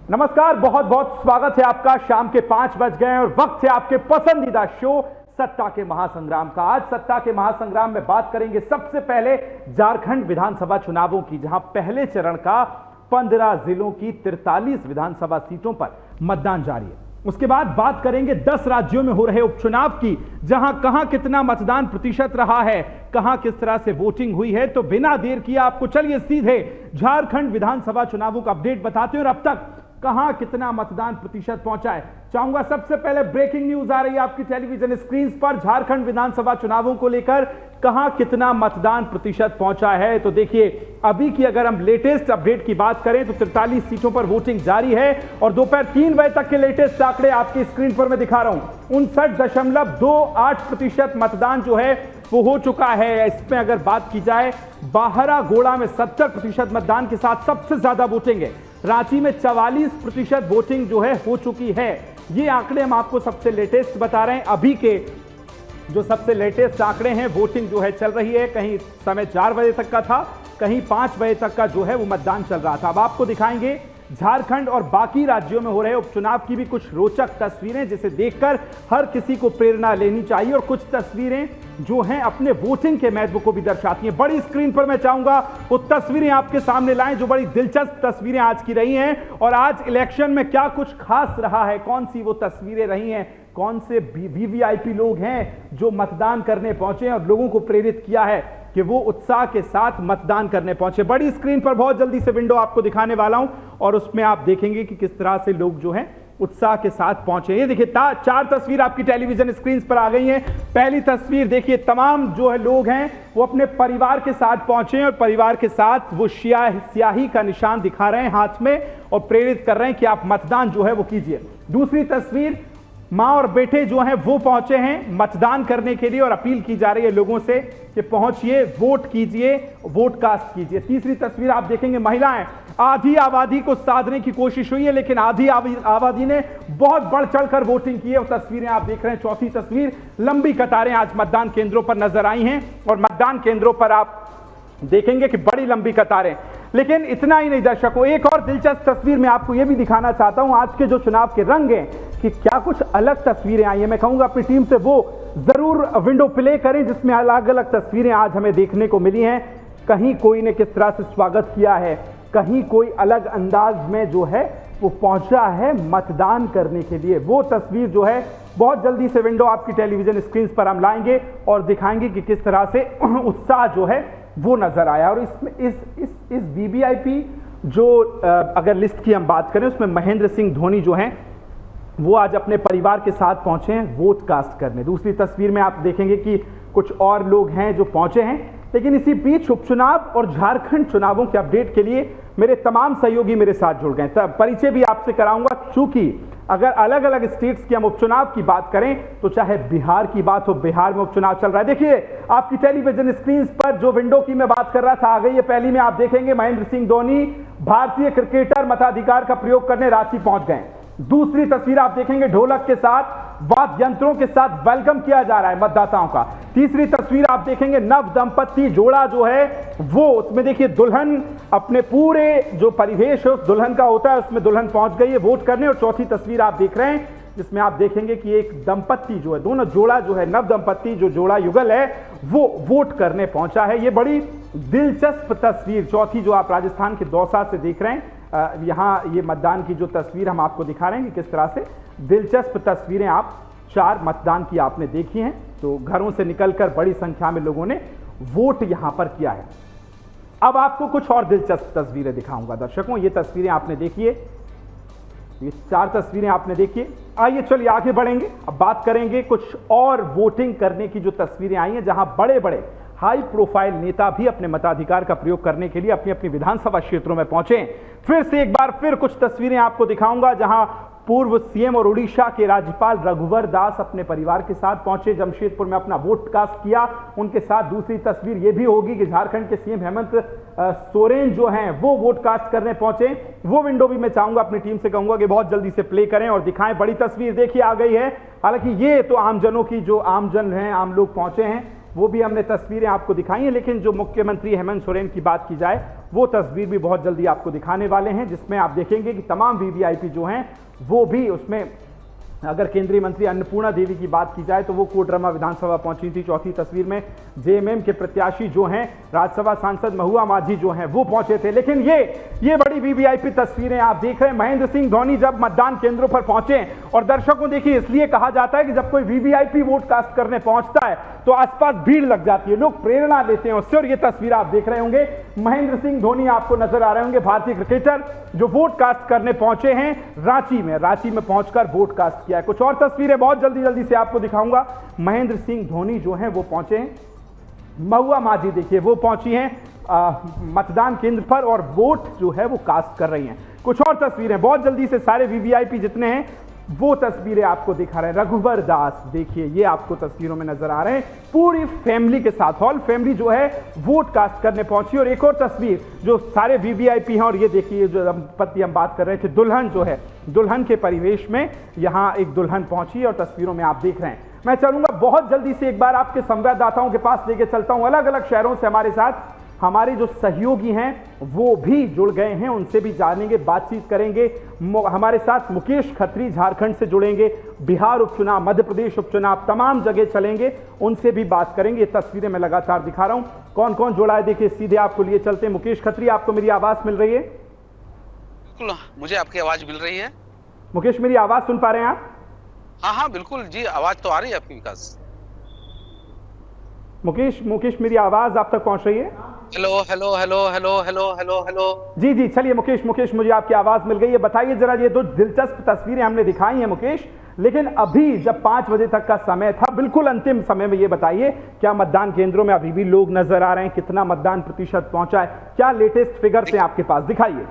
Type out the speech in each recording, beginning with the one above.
नमस्कार, बहुत बहुत स्वागत है आपका। शाम के 5 बज गए और वक्त है आपके पसंदीदा शो सत्ता के महासंग्राम का। आज सत्ता के महासंग्राम में बात करेंगे सबसे पहले झारखंड विधानसभा चुनावों की, जहां पहले चरण का 15 जिलों की 43 विधानसभा सीटों पर मतदान जारी है। उसके बाद बात करेंगे 10 राज्यों में हो रहे उपचुनाव की, जहां कहां कितना मतदान प्रतिशत रहा है, कहां किस तरह से वोटिंग हुई है। तो बिना देर किए आपको चलिए सीधे झारखंड विधानसभा चुनावों का अपडेट बताते हैं और अब तक कहां कितना मतदान प्रतिशत पहुंचा है। चाहूंगा सबसे पहले ब्रेकिंग न्यूज आ रही है आपकी टेलीविजन स्क्रीन पर, झारखंड विधानसभा चुनावों को लेकर कहां कितना मतदान प्रतिशत पहुंचा है। तो देखिए, अभी की अगर हम लेटेस्ट अपडेट की बात करें तो 43 सीटों पर वोटिंग जारी है और दोपहर 3 बजे तक के लेटेस्ट आंकड़े आपकी स्क्रीन पर मैं दिखा रहा हूं। 59.28% मतदान जो है वो हो चुका है। इसमें अगर बात की जाए, बाहरागोड़ा में 70% मतदान के साथ सबसे ज्यादा वोटिंग है। रांची में 44% वोटिंग जो है हो चुकी है। ये आंकड़े हम आपको सबसे लेटेस्ट बता रहे हैं। अभी के जो सबसे लेटेस्ट आंकड़े हैं, वोटिंग जो है चल रही है। कहीं समय 4 बजे तक का था, कहीं 5 बजे तक का जो है वो मतदान चल रहा था। अब आपको दिखाएंगे झारखंड और बाकी राज्यों में हो रहे उपचुनाव की भी कुछ रोचक तस्वीरें, जिसे देखकर हर किसी को प्रेरणा लेनी चाहिए और कुछ तस्वीरें जो हैं अपने वोटिंग के महत्व को भी दर्शाती हैं। बड़ी स्क्रीन पर मैं चाहूंगा वो तस्वीरें आपके सामने लाएं, जो बड़ी दिलचस्प तस्वीरें आज की रही हैं और आज इलेक्शन में क्या कुछ खास रहा है, कौन सी वो तस्वीरें रही हैं, कौन से वीवीआईपी लोग हैं जो मतदान करने पहुंचे और लोगों को प्रेरित किया है कि वो उत्साह के साथ मतदान करने पहुंचे। बड़ी स्क्रीन पर बहुत जल्दी से विंडो आपको दिखाने वाला हूं और उसमें आप देखेंगे कि किस तरह से लोग जो हैं उत्साह के साथ पहुंचे। ये देखिए, 4 तस्वीर आपकी टेलीविजन स्क्रीन पर आ गई हैं। पहली तस्वीर देखिए, तमाम जो है लोग हैं वो अपने परिवार के साथ पहुंचे और परिवार के साथ वो स्याही का निशान दिखा रहे हैं हाथ में और प्रेरित कर रहे हैं कि आप मतदान जो है वो कीजिए। दूसरी तस्वीर, मां और बेटे जो हैं वो पहुंचे हैं मतदान करने के लिए और अपील की जा रही है लोगों से कि पहुंचिए, वोट कीजिए, वोट कास्ट कीजिए। तीसरी तस्वीर आप देखेंगे, महिलाएं, आधी आबादी को साधने की कोशिश हुई है लेकिन आधी आबादी ने बहुत बढ़ चढ़कर वोटिंग की है। और तस्वीरें आप देख रहे हैं। चौथी तस्वीर, लंबी कतारें आज मतदान केंद्रों पर नजर आई हैं और मतदान केंद्रों पर आप देखेंगे कि बड़ी लंबी कतारें। लेकिन इतना ही नहीं दर्शकों, एक और दिलचस्प तस्वीर मैं आपको यह भी दिखाना चाहता हूं। आज के जो चुनाव के रंग हैं कि क्या कुछ अलग तस्वीरें आई हैं। मैं कहूंगा अपनी टीम से वो जरूर विंडो प्ले करें जिसमें अलग अलग तस्वीरें आज हमें देखने को मिली हैं। कहीं कोई ने किस तरह से स्वागत किया है, कहीं कोई अलग अंदाज में जो है वो पहुंचा है मतदान करने के लिए। वो तस्वीर जो है बहुत जल्दी से विंडो आपकी टेलीविजन स्क्रीन पर हम लाएंगे और दिखाएंगे कि किस तरह से उत्साह जो है वो नजर आया। और इसमें इस वीवीआईपी जो अगर लिस्ट की हम बात करें, उसमें महेंद्र सिंह धोनी जो हैं वो आज अपने परिवार के साथ पहुंचे हैं वोट कास्ट करने। दूसरी तस्वीर में आप देखेंगे कि कुछ और लोग हैं जो पहुंचे हैं। लेकिन इसी बीच उपचुनाव और झारखंड चुनावों के अपडेट के लिए मेरे तमाम सहयोगी मेरे साथ जुड़ गए। तब परिचय भी आपसे कराऊंगा, चूंकि अगर अलग अलग स्टेट्स की हम उपचुनाव की बात करें तो चाहे बिहार की बात हो, बिहार में उपचुनाव चल रहा है। देखिए आपकी टेलीविजन स्क्रीन पर जो विंडो की मैं बात कर रहा था आ गई है। पहली में आप देखेंगे महेंद्र सिंह धोनी, भारतीय क्रिकेटर, मताधिकार का प्रयोग करने रांची पहुंच गए। दूसरी तस्वीर आप देखेंगे, ढोलक के साथ, वाद्य यंत्रों के साथ वेलकम किया जा रहा है मतदाताओं का। तीसरी तस्वीर आप देखेंगे, नव दंपत्ति जोड़ा जो है वो, उसमें देखिए दुल्हन अपने पूरे जो परिवेश है उस दुल्हन का होता है, उसमें दुल्हन पहुंच गई है वोट करने। और चौथी तस्वीर आप देख रहे हैं जिसमें आप देखेंगे कि एक दंपत्ति जो है, दोनों जोड़ा जो है, नव दंपत्ति जो जोड़ा युगल है वो वोट करने पहुंचा है। ये बड़ी दिलचस्प तस्वीर, चौथी जो आप राजस्थान के दौसा से देख रहे हैं, यहाँ ये मतदान की जो तस्वीर हम आपको दिखा रहे हैं कि किस तरह से दिलचस्प तस्वीरें आप 4 मतदान की आपने देखी हैं। तो घरों से निकलकर बड़ी संख्या में लोगों ने वोट यहां पर किया है। अब आपको कुछ और दिलचस्प तस्वीरें दिखाऊंगा दर्शकों। ये तस्वीरें आपने देखी है, ये 4 तस्वीरें आपने देखी। आइए चलिए आगे बढ़ेंगे। अब बात करेंगे कुछ और वोटिंग करने की जो तस्वीरें आई हैं, जहां बड़े बड़े हाई प्रोफाइल नेता भी अपने मताधिकार का प्रयोग करने के लिए अपनी अपनी विधानसभा क्षेत्रों में पहुंचे। फिर से एक बार फिर कुछ तस्वीरें आपको दिखाऊंगा, जहां पूर्व सीएम और उड़ीसा के राज्यपाल रघुवर दास अपने परिवार के साथ पहुंचे, जमशेदपुर में अपना वोट कास्ट किया उनके साथ। दूसरी तस्वीर ये भी होगी कि झारखंड के सीएम हेमंत सोरेन जो हैं वो वोट कास्ट करने पहुंचे। वो विंडो भी मैं चाहूंगा, अपनी टीम से कहूंगा कि बहुत जल्दी से प्ले करें और दिखाएं। बड़ी तस्वीर देखिए आ गई है। हालांकि ये तो आमजनों की, जो आमजन हैं, आम लोग पहुंचे हैं, वो भी हमने तस्वीरें आपको दिखाई हैं। लेकिन जो मुख्यमंत्री हेमंत सोरेन की बात की जाए वो तस्वीर भी बहुत जल्दी आपको दिखाने वाले हैं, जिसमें आप देखेंगे कि तमाम वीवीआईपी जो हैं वो भी उसमें, अगर केंद्रीय मंत्री अन्नपूर्णा देवी की बात की जाए तो वो कोडरमा विधानसभा पहुंची थी। चौथी तस्वीर में जेएमएम के प्रत्याशी जो हैं, राज्यसभा सांसद महुआ माझी जो हैं, वो पहुंचे थे। लेकिन ये बड़ी वीवीआईपी तस्वीरें आप देख रहे हैं। महेंद्र सिंह धोनी जब मतदान केंद्रों पर पहुंचे, और दर्शकों देखिए, इसलिए कहा जाता है कि जब कोई वीवीआईपी वोट कास्ट करने पहुंचता है तो आसपास भीड़ लग जाती है, लोग प्रेरणा लेते हैं उससे। और ये तस्वीर आप देख रहे होंगे, महेंद्र सिंह धोनी आपको नजर आ रहे होंगे, भारतीय क्रिकेटर जो वोट कास्ट करने पहुंचे हैं रांची में पहुंचकर वोट कास्ट किया है। कुछ और तस्वीरें बहुत जल्दी से आपको दिखाऊंगा। महेंद्र सिंह धोनी जो हैं वो पहुंचे हैं, महुआ माझी देखिए वो पहुंची हैं मतदान केंद्र पर और वोट जो है वो कास्ट कर रही हैं। कुछ और तस्वीरें बहुत जल्दी से, सारे वीवीआईपी जितने हैं वो तस्वीरें आपको दिखा रहे हैं। रघुवर दास देखिए, ये आपको तस्वीरों में नजर आ रहे हैं, पूरी फैमिली के साथ, होल फैमिली जो है वोट कास्ट करने पहुंची। और एक और तस्वीर जो सारे वीवीआईपी हैं, और ये देखिए जो दंपति हम बात कर रहे थे, दुल्हन जो है, दुल्हन के परिवेश में यहां एक दुल्हन पहुंची और तस्वीरों में आप देख रहे हैं। मैं चलूंगा बहुत जल्दी से, एक बार आपके संवाददाताओं के पास लेके चलता हूं, अलग अलग शहरों से हमारे साथ हमारे जो सहयोगी हैं वो भी जुड़ गए हैं, उनसे भी जानेंगे, बातचीत करेंगे। हमारे साथ मुकेश खत्री झारखंड से जुड़ेंगे, बिहार उपचुनाव, मध्य प्रदेश उपचुनाव, तमाम जगह चलेंगे, उनसे भी बात करेंगे। ये तस्वीरें मैं लगातार दिखा रहा हूं, कौन कौन जुड़ा है देखिए, सीधे आपको लिए चलते हैं। मुकेश खत्री, आपको मेरी आवाज मिल रही है? बिल्कुल, मुझे आपकी आवाज मिल रही है। मुकेश, मेरी आवाज सुन पा रहे हैं आप? हाँ बिल्कुल जी, आवाज तो आ रही है आपकी विकास। मुकेश मेरी आवाज आप तक पहुंच रही है? Hello hello hello hello hello hello hello. जी चलिए मुकेश, मुझे आपकी आवाज मिल गई है। बताइए जरा, ये दो दिलचस्प तस्वीरें हमने दिखाई हैं मुकेश, लेकिन अभी जब 5 बजे तक का समय था, बिल्कुल अंतिम समय में, ये बताइए क्या मतदान केंद्रों में अभी भी लोग नजर आ रहे हैं? कितना मतदान प्रतिशत पहुंचा है? क्या लेटेस्ट फिगर्स हैं आपके पास, दिखाइए।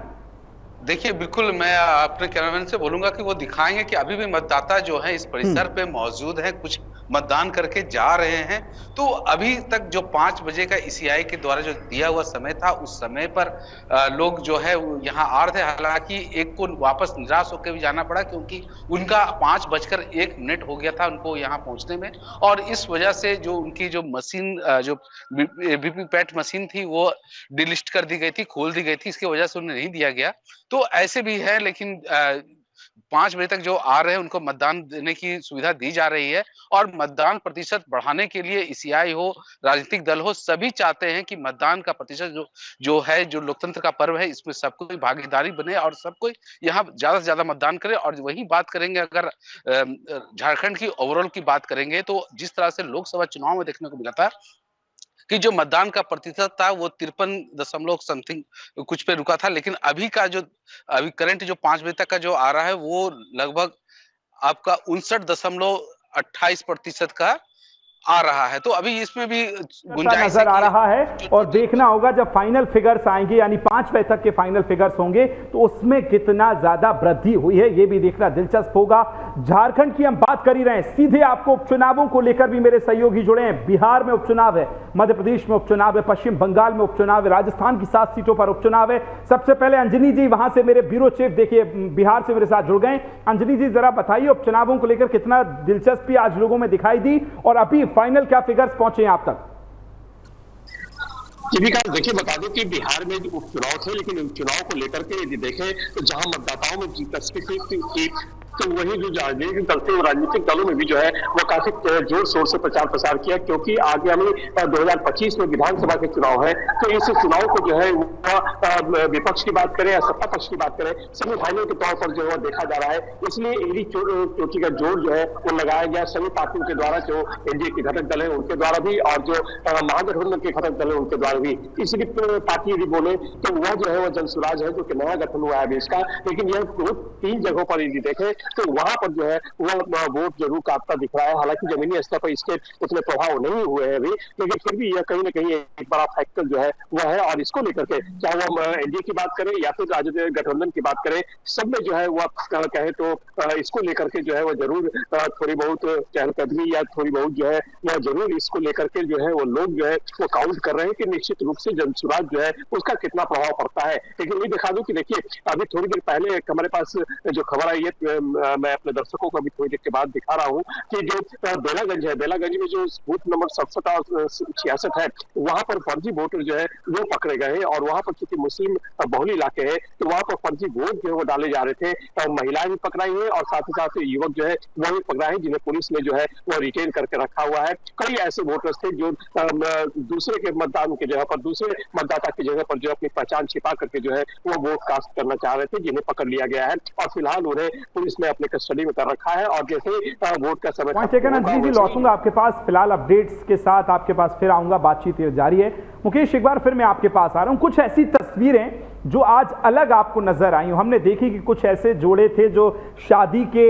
देखिए, बिल्कुल मैं अपने कैमरामैन से बोलूंगा कि वो दिखाएंगे कि अभी भी मतदाता जो है इस परिसर पे मौजूद है, कुछ मतदान करके जा रहे हैं। तो अभी तक जो 5 बजे का ईसीआई के द्वारा जो दिया हुआ समय था, उस समय पर लोग जो है यहाँ आ रहे थे। हालांकि एक को वापस निराश होकर भी जाना पड़ा, क्योंकि उनका 5:01 हो गया था उनको यहाँ पहुंचने में, और इस वजह से जो उनकी जो मशीन, जो वीवीपैट मशीन थी, वो डिलिस्ट कर दी गई थी, खोल दी गई थी, इसकी वजह से उन्हें नहीं दिया गया। तो ऐसे भी है, लेकिन 5 बजे तक जो आ रहे हैं उनको मतदान देने की सुविधा दी जा रही है। और मतदान प्रतिशत बढ़ाने के लिए ईसीआई हो, राजनीतिक दल हो, सभी चाहते हैं कि मतदान का प्रतिशत जो है, जो लोकतंत्र का पर्व है, इसमें सबको भागीदारी बने और सबको यहाँ ज्यादा से ज्यादा मतदान करे। और वही बात करेंगे, अगर झारखंड की ओवरऑल की बात करेंगे, तो जिस तरह से लोकसभा चुनाव में देखने को मिला था कि जो मतदान का प्रतिशत था वो 53 समथिंग कुछ पे रुका था, लेकिन अभी करंट जो 5 बजे तक का जो आ रहा है, वो लगभग आपका 59.28% का आ रहा है। तो अभी इसमें भी गुंजाइश नजर आ रहा है, और देखना होगा जब फाइनल फिगर्स आएंगे, यानी 5 बजे तक के फाइनल फिगर्स होंगे, तो उसमें कितना ज्यादा वृद्धि हुई है ये भी देखना दिलचस्प होगा। झारखंड की हम बात कर ही रहे हैं, सीधे आपको उपचुनावों को लेकर भी मेरे सहयोगी जुड़े हैं। बिहार में उपचुनाव है, मध्य प्रदेश में उपचुनाव है, पश्चिम बंगाल में उपचुनाव है, राजस्थान की 7 सीटों पर उपचुनाव है। सबसे पहले अंजनी जी, वहां से मेरे ब्यूरो चीफ देखिए बिहार से मेरे साथ जुड़ गए। अंजनी जी, जरा बताइए उपचुनावों को लेकर कितना दिलचस्पी आज लोगों में दिखाई दी, और अभी फाइनल क्या फिगर्स पहुंचे हैं आप तक? देखिए, बता दूं कि बिहार में जो उपचुनाव थे, लेकिन उन चुनाव को लेकर के यदि देखें तो जहां मतदाताओं में दिलचस्पी थी, तो वही जो राजनीतिक दल थे, राजनीतिक दलों में भी जो है वो काफी जोर शोर से प्रचार प्रसार किया, क्योंकि आगे हमें 2025 में विधानसभा के चुनाव है। तो इस चुनाव को जो है विपक्ष की बात करें या सत्ता पक्ष की बात करें, सेमीफाइनल के तौर पर जो है देखा जा रहा है। इसलिए एडी चोटी का जोर जो है वो लगाया गया सभी पार्टियों के द्वारा, जो एनडीए के घटक दल है उनके द्वारा भी, और जो महागठबंधन के घटक दल है उनके द्वारा भी। तीसरी पार्टी यदि बोले तो वह जो है वो जनसुराज है, जो कि नया गठन हुआ है अभी इसका। लेकिन यह 3 जगहों पर यदि देखें तो वहां पर जो है वह वोट जरूर काटता दिख रहा है। हालांकि जमीनी स्तर पर इसके उतने प्रभाव नहीं हुए हैं अभी, लेकिन फिर भी यह कहीं ना कहीं एक बड़ा फैक्टर जो है वह है। और इसको लेकर के चाहे वो एनडीए की बात करें या फिर राजनीतिक गठबंधन की बात करें, सब में जो है वह कहे तो इसको लेकर के जो है वह जरूर थोड़ी बहुत चहलकदमी या थोड़ी बहुत जो है वह जरूर इसको लेकर के जो है वो लोग जो है वो काउंट कर रहे हैं कि निश्चित रूप से जनसुराज जो है उसका कितना प्रभाव पड़ता है। लेकिन ये दिखा दूं कि देखिए, अभी थोड़ी देर पहले हमारे पास जो खबर आई है मैं अपने दर्शकों को अभी थोड़ी देर के बाद दिखा रहा हूँ कि जो बेलागंज है, बेलागंज में जो बूथ नंबर 67 और 66 है, वहां पर फर्जी वोटर जो है वो पकड़े गए हैं। और वहां पर चूंकि मुस्लिम बहुल इलाके है तो वहां पर फर्जी वोट जो है वो डाले जा रहे थे। महिलाएं भी पकड़ाई है और साथ ही साथ युवक जो है वो भी पकड़ा है, जिन्हें पुलिस ने जो है वो रिटेन करके रखा हुआ है। कई ऐसे वोटर्स थे जो दूसरे के मतदान की जगह पर, दूसरे मतदाता की जगह पर जो अपनी पहचान छिपा करके जो है वो वोट कास्ट करना चाह रहे थे, जिन्हें पकड़ लिया गया है और फिलहाल उन्हें पुलिस ने अपने कस्टडी में कर रखा है। और जैसे वोट का समय जी लौटूंगा आपके पास, फिलहाल अपडेट्स के साथ आपके पास फिर आऊंगा, बातचीत जारी है। मुकेश, एक बार फिर मैं आपके पास आ रहा हूं। कुछ ऐसी तस्वीरें जो आज अलग आपको नजर आई, हमने देखी कि कुछ ऐसे जोड़े थे जो शादी के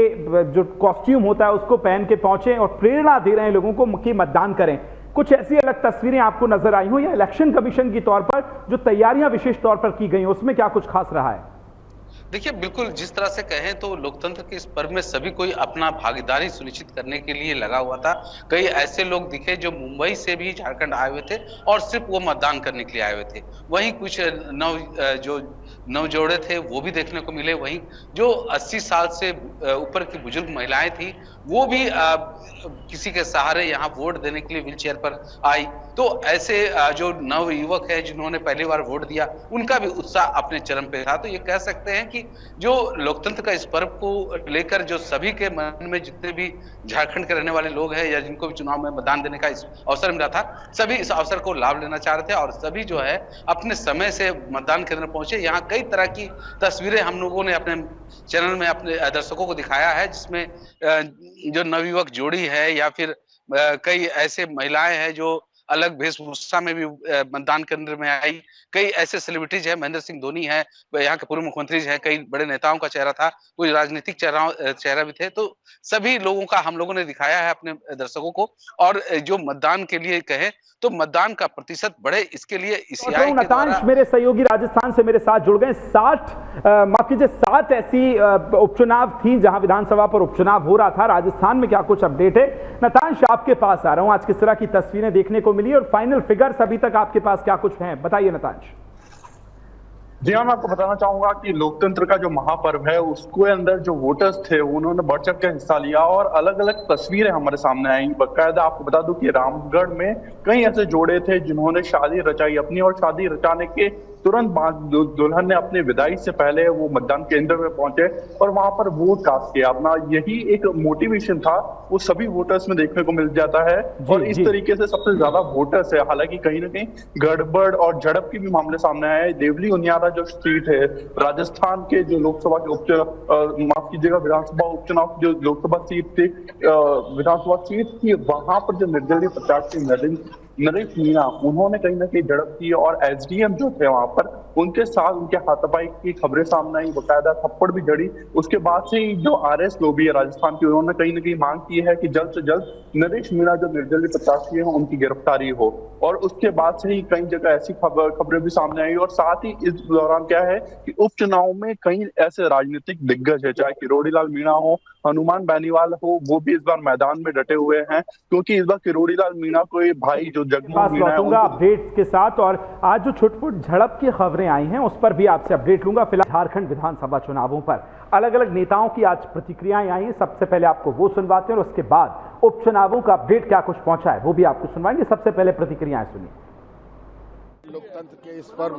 जो कॉस्ट्यूम होता है उसको पहन के पहुंचे और प्रेरणा दे रहे हैं लोगों को कि मतदान करें। कुछ ऐसी अलग तस्वीरें आपको नजर आई हो, या इलेक्शन कमीशन की तौर पर जो तैयारियां विशेष तौर पर की गई, उसमें क्या कुछ खास रहा है? देखिए, बिल्कुल जिस तरह से कहें तो लोकतंत्र के इस पर्व में सभी कोई अपना भागीदारी सुनिश्चित करने के लिए लगा हुआ था। कई ऐसे लोग दिखे जो मुंबई से भी झारखंड आए हुए थे और सिर्फ वो मतदान करने के लिए आए हुए थे। वहीं कुछ नव जोड़े थे वो भी देखने को मिले। वहीं जो 80 साल से ऊपर की बुजुर्ग महिलाएं थी वो भी किसी के सहारे यहाँ वोट देने के लिए व्हील चेयर पर आई। तो ऐसे जो नव युवक है जिन्होंने पहली बार वोट दिया, उनका भी उत्साह अपने चरम पे था। तो ये कह सकते हैं कि जो लोकतंत्र का इस पर्व को लेकर जो सभी के मन में, जितने भी झारखंड के रहने वाले लोग हैं या जिनको भी चुनाव में मतदान देने का इस अवसर मिला था, सभी इस अवसर को लाभ लेना चाह रहे थे और सभी जो है अपने समय से मतदान केंद्र पहुंचे। यहाँ कई तरह की तस्वीरें हम लोगों ने अपने चैनल में अपने दर्शकों को दिखाया है, जिसमें जो नवयुवक जोड़ी है या फिर कई ऐसे महिलाएं हैं जो अलग वेशभूषा में भी मतदान केंद्र में आई। कई ऐसे सेलिब्रिटीज है, महेंद्र सिंह धोनी है, यहाँ के पूर्व मुख्यमंत्री है, कई बड़े नेताओं का चेहरा था, कुछ राजनीतिक चेहरा भी थे। तो सभी लोगों का हम लोगों ने दिखाया है अपने दर्शकों को। और जो मतदान के लिए कहे तो मतदान का प्रतिशत बढ़े, इसके लिए ईसीआई के द्वारा मेरे सहयोगी राजस्थान से मेरे साथ जुड़ गए। 7 ऐसी उपचुनाव थी जहां विधानसभा पर उपचुनाव हो रहा था। राजस्थान में क्या कुछ अपडेट है? नतांश, आपके पास आ रहा हूं। आज किस तरह की तस्वीरें देखने को मिली और फाइनल फिगर्स अभी तक आपके पास क्या कुछ हैं, बताइए नतांश। जी हाँ, मैं आपको बताना चाहूंगा कि लोकतंत्र का जो महापर्व है उसके अंदर जो वोटर्स थे उन्होंने बढ़ चढ़ कर हिस्सा लिया और अलग अलग तस्वीरें हमारे सामने आई। बकायदा आपको बता दूं कि रामगढ़ में कई ऐसे जोड़े थे जिन्होंने शादी रचाई अपनी, और शादी रचाने के तुरंत बाद दुल्हन ने अपने विदाई से पहले वो मतदान केंद्र में पहुंचे और वहां पर वोट कास्ट किया अपना। यही एक मोटिवेशन था, वो सभी वोटर्स में देखने को मिल जाता है। और इस तरीके से सबसे ज्यादा वोटर्स है। हालांकि कहीं ना कहीं गड़बड़ और झड़प के भी मामले सामने आए। देवली उनियारा जो सीट है राजस्थान के, जो लोकसभा के उपचुनाव, माफ कीजिएगा, विधानसभा उपचुनाव जो लोकसभा सीट थी, विधानसभा सीट थी, वहां पर जो निर्दलीय प्रत्याशी नरेश मीणा, उन्होंने कहीं ना कहीं झड़प की और एसडीएम जो थे वहां पर उनके साथ उनके हाथापाई की खबरें सामने आई, बकायदा थप्पड़ भी जड़ी। उसके बाद से ही जो आरएस लोबी है राजस्थान की, उन्होंने कहीं ना कहीं मांग की है कि जल्द से जल्द नरेश मीणा जो निर्दलीय प्रत्याशी है उनकी गिरफ्तारी हो। और उसके बाद से ही कई जगह ऐसी खबरें भी सामने आई। और साथ ही इस दौरान क्या है कि उपचुनाव में कई ऐसे राजनीतिक दिग्गज है, चाहे किरोड़ी लाल मीणा हो, हनुमान बेनीवाल हो, वो भी इस बार मैदान में डटे हुए हैं, क्योंकि इस बार किरोड़ी लाल मीणा को भाई जो जगमोहन मीणा है अपडेट्स के साथ। और आज जो छुटपुट झड़प की खबरें आई हैं उस पर भी आपसे अपडेट लूंगा। फिलहाल झारखंड विधानसभा चुनावों पर अलग अलग नेताओं की आज प्रतिक्रियाएं आई हैं। सबसे पहले आपको वो सुनवाते हैं और उसके बाद उपचुनावों का अपडेट क्या कुछ पहुंचा है वो भी आपको सुनवाएंगे। सबसे पहले प्रतिक्रियाएं सुनिए। लोकतंत्र के इस पर्व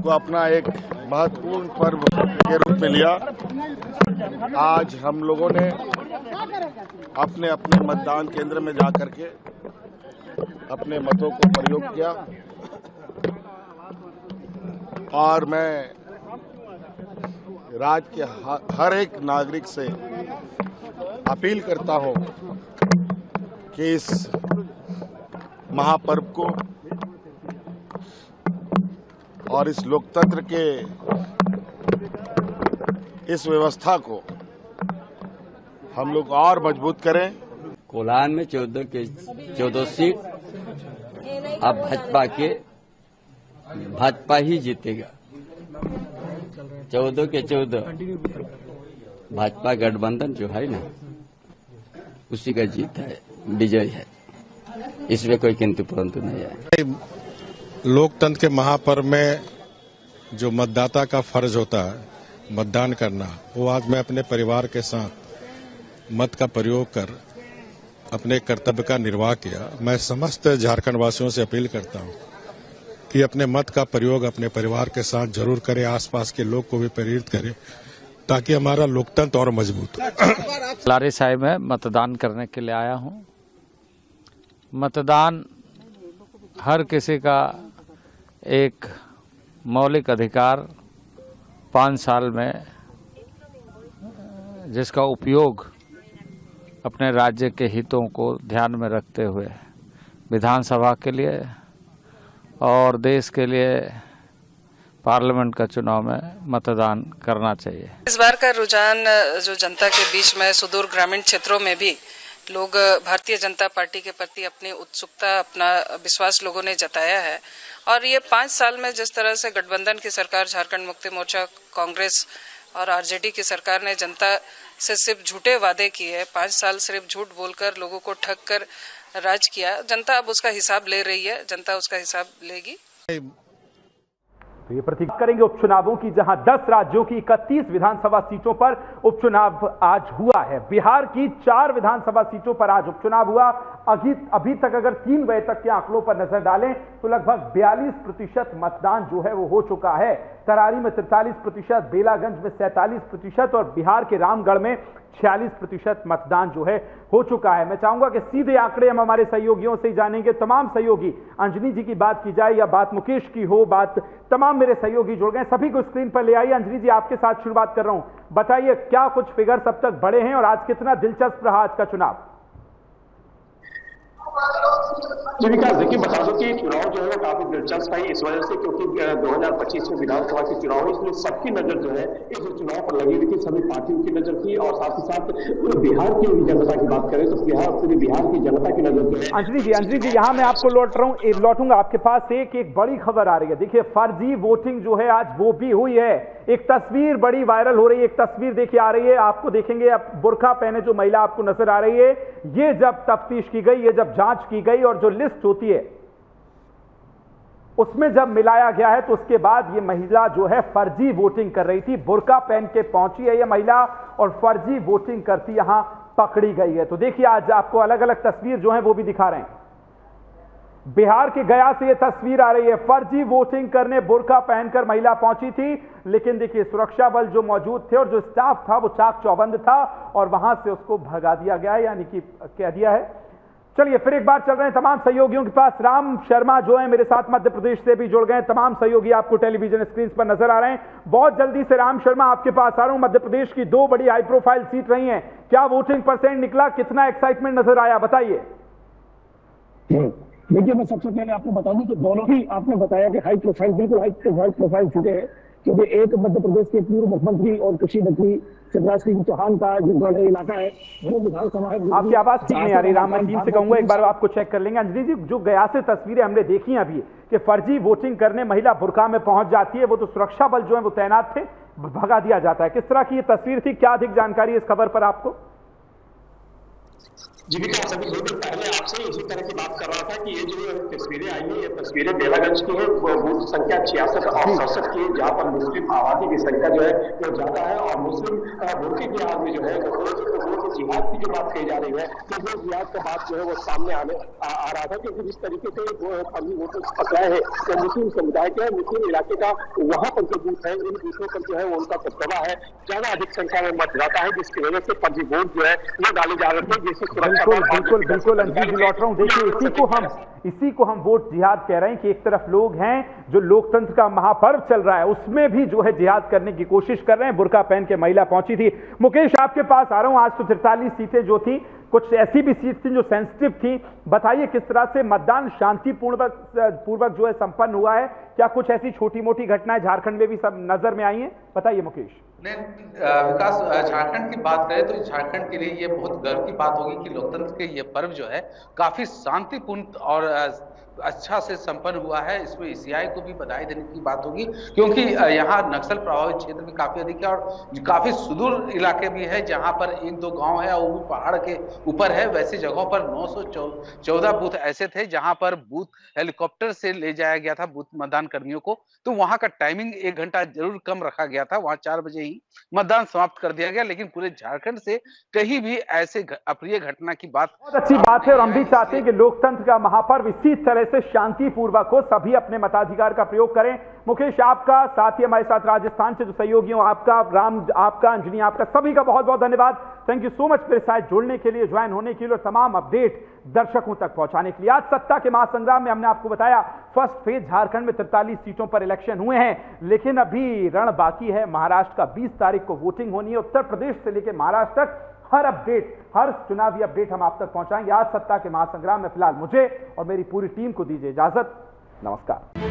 को अपना एक महत्वपूर्ण पर्व के रूप में लिया। आज हम लोगों ने अपने अपने मतदान केंद्र में जाकर के अपने मतों को प्रयोग किया और मैं राज्य के हर एक नागरिक से अपील करता हूं कि इस महापर्व को और इस लोकतंत्र के इस व्यवस्था को हम लोग और मजबूत करें। कोलान में 14 सीट अब भाजपा ही जीतेगा। 14 के 14 भाजपा गठबंधन जो है ना, उसी का जीत है, विजय है, इसमें कोई किंतु परंतु नहीं है। लोकतंत्र के महापर्व में जो मतदाता का फर्ज होता है मतदान करना, वो आज मैं अपने परिवार के साथ मत का प्रयोग कर अपने कर्तव्य का निर्वाह किया। मैं समस्त झारखंड वासियों से अपील करता हूं कि अपने मत का प्रयोग अपने परिवार के साथ जरूर करें, आसपास के लोग को भी प्रेरित करें, ताकि हमारा लोकतंत्र और मजबूत हो। लारी साहिब में मतदान करने के लिए आया हूं। मतदान हर किसी का एक मौलिक अधिकार 5 साल में जिसका उपयोग अपने राज्य के हितों को ध्यान में रखते हुए विधानसभा के लिए और देश के लिए पार्लियामेंट का चुनाव में मतदान करना चाहिए। इस बार का रुझान जो जनता के बीच में सुदूर ग्रामीण क्षेत्रों में भी लोग भारतीय जनता पार्टी के प्रति अपनी उत्सुकता, अपना विश्वास लोगों ने जताया है। और ये 5 साल में जिस तरह से गठबंधन की सरकार, झारखंड मुक्ति मोर्चा, कांग्रेस और आरजेडी की सरकार ने जनता से सिर्फ झूठे वादे किए, 5 साल सिर्फ झूठ बोलकर लोगों को ठग कर राज किया, जनता अब उसका हिसाब ले रही है, जनता उसका हिसाब लेगी। तो ये प्रतिक्रिया करेंगे उपचुनावों की, जहां 10 राज्यों की 31 विधानसभा सीटों पर उपचुनाव आज हुआ है। बिहार की 4 विधानसभा सीटों पर आज उपचुनाव हुआ। अभी तक अगर 3 बजे तक के आंकड़ों पर नजर डालें तो लगभग 42% मतदान जो है वो हो चुका है। तरारी में 43%, बेलागंज में 47% और बिहार के रामगढ़ में 46% मतदान जो है हो चुका है। मैं चाहूंगा कि सीधे आंकड़े हम हमारे सहयोगियों से ही जानेंगे। तमाम सहयोगी, अंजनी जी की बात की जाए या बात मुकेश की हो, बात तमाम मेरे सहयोगी जुड़ गए, सभी को स्क्रीन पर ले आइए। अंजनी जी, आपके साथ शुरुआत कर रहा हूं, बताइए क्या कुछ फिगर्स अब तक बढ़े हैं और आज कितना दिलचस्प रहा आज का चुनाव? जी विकास, देखिए बता दो कि चुनाव जो है वो काफी दिलचस्प है इस वजह से क्योंकि 2025 में विधानसभा के चुनाव है, इसलिए सबकी नजर जो है इस चुनाव पर लगी हुई थी, सभी पार्टियों की नजर थी और साथ ही साथ बिहार की जनता की बात करें तो पूरी बिहार की जनता की नजर जो है। अंजनी जी यहाँ मैं आपको लौटूंगा आपके पास। एक बड़ी खबर आ रही है, देखिए फर्जी वोटिंग जो है आज वो भी हुई है। एक तस्वीर बड़ी वायरल हो रही है, एक तस्वीर देखिए आ रही है, आपको देखेंगे, अब बुर्का पहने जो महिला आपको नजर आ रही है, ये जब तफ्तीश की गई, ये जब जांच की गई और जो लिस्ट होती है उसमें जब मिलाया गया है तो उसके बाद ये महिला जो है फर्जी वोटिंग कर रही थी। बुर्का पहन के पहुंची है ये महिला और फर्जी वोटिंग करती यहां पकड़ी गई है। तो देखिए आज आपको अलग अलग तस्वीर जो है वो भी दिखा रहे हैं। बिहार के गया से ये तस्वीर आ रही है, फर्जी वोटिंग करने बुर्का पहनकर महिला पहुंची थी, लेकिन देखिए सुरक्षा बल जो मौजूद थे और जो स्टाफ था वो चाक चौबंद था और वहां से उसको भगा दिया गया, यानी कि कह दिया है। चलिए फिर एक बार चल रहे हैं तमाम सहयोगियों के पास। राम शर्मा जो है मेरे साथ मध्य प्रदेश से भी जुड़ गए। तमाम सहयोगी आपको टेलीविजन स्क्रीन पर नजर आ रहे हैं। बहुत जल्दी से राम शर्मा आपके पास आ रहा हूं। मध्य प्रदेश की 2 बड़ी हाई प्रोफाइल सीट रही हैं, क्या वोटिंग परसेंट निकला, कितना एक्साइटमेंट नजर आया, बताइए। देखिए मैं सबसे पहले आपको बता दूं कि दोनों ही आपने बताया कि हाई प्रोफाइल, बिल्कुल हाई प्रोफाइल सीटें हैं, क्योंकि एक मध्य प्रदेश के पूर्व मुख्यमंत्री और कृषि मंत्री शिवराज सिंह चौहान का जो गढ़ इलाका है वो विधानसभा है। आपकी आवाज ठीक नहीं आ रही राम, मैं टीम से कहूंगा एक बार आपको चेक कर लेंगे। अंजनी जी, जो गया से तस्वीरें हमने देखी अभी कि फर्जी वोटिंग करने महिला बुर्का में पहुंच जाती है, वो तो सुरक्षा बल जो है वो तैनात थे, भगा दिया जाता है, किस तरह की ये तस्वीर थी, क्या अधिक जानकारी इस खबर पर आपको? जी विकास, अभी थोड़ी देर पहले आपसे इसी तरह की बात कर रहा था कि ये जो तस्वीरें आई है ये तस्वीरें बेलागंज की है, बूथ संख्या 66 और 67 की है, जहाँ पर मुस्लिम आबादी की संख्या जो है वो ज्यादा है और मुस्लिम बुर्के की आदमी जो है वो जिहाद की जो बात कही जा रही है तो वो जिहाद का बात जो है वो सामने आ रहा था, क्योंकि जिस तरीके से वो फर्जी वोटर पकड़ा है तो मुस्लिम समुदाय का, मुस्लिम इलाके का वहाँ पर जो बूथ है इन बूथों पर जो है वो उनका दबदबा है, ज्यादा अधिक संख्या में मतदाता है, जिसकी वजह से फर्जी वोट जो है वो डाले जा रहे थे, जिससे बिल्कुल अंजनी जी लौट रहा हूं। देखिए इसी को हम वोट जिहाद कह रहे हैं कि एक तरफ लोग हैं जो लोकतंत्र का महापर्व चल रहा है उसमें भी जो है जिहाद करने की कोशिश कर रहे हैं। बुर्का पहन के महिला पहुंची थी। मुकेश आपके पास आ रहा हूं। आज तो 43 सीटें जो थी, कुछ ऐसी भी सीट थी जो सेंसिटिव थी, बताइए किस तरह से मतदान शांतिपूर्वक जो है संपन्न हुआ है, क्या कुछ ऐसी छोटी मोटी घटनाएं झारखंड में भी सब नजर में आई हैं, बताइए मुकेश। विकास, झारखंड की बात करें तो झारखंड के लिए ये बहुत गर्व की बात होगी कि लोकतंत्र के ये पर्व जो है काफी शांतिपूर्ण और अच्छा से संपन्न हुआ है। इसमें ईसीआई को भी बधाई देने की बात होगी, क्योंकि यहाँ नक्सल प्रभावित क्षेत्र भी काफी अधिक है और काफी सुदूर इलाके भी है जहाँ पर 1-2 गांव है और वो पहाड़ के ऊपर है, वैसी जगहों पर 914 बूथ ऐसे थे जहां पर बूथ हेलीकॉप्टर से ले जाया गया था बूथ मतदान कर्मियों को। तो वहां का टाइमिंग 1 घंटा जरूर कम रखा गया था, वहां 4 बजे ही मतदान समाप्त कर दिया गया, लेकिन पूरे झारखंड से कहीं भी ऐसे अप्रिय घटना की बात बहुत अच्छी बात है। और हम भी चाहते हैं कि लोकतंत्र का महापर्व इसी तरह से शांतिपूर्वक हो, सभी अपने मताधिकार का प्रयोग करें। मुकेश आपका, साथ ही हमारे साथ राजस्थान से जो सहयोगी हो, आपका, राम आपका, अंजनी आपका, सभी का बहुत बहुत धन्यवाद। थैंक यू सो मच मेरे साथ जुड़ने के लिए, ज्वाइन होने के लिए और तमाम अपडेट दर्शकों तक पहुंचाने के लिए। आज सत्ता के महासंग्राम में हमने आपको बताया फर्स्ट फेज झारखंड में 43 सीटों पर इलेक्शन हुए हैं, लेकिन अभी रण बाकी है। महाराष्ट्र का 20 तारीख को वोटिंग होनी है। उत्तर प्रदेश से लेकर महाराष्ट्र तक हर अपडेट, हर चुनावी अपडेट हम आप तक पहुंचाएंगे। आज सत्ता के महासंग्राम में फिलहाल मुझे और मेरी पूरी टीम को दीजिए इजाजत। नमस्कार।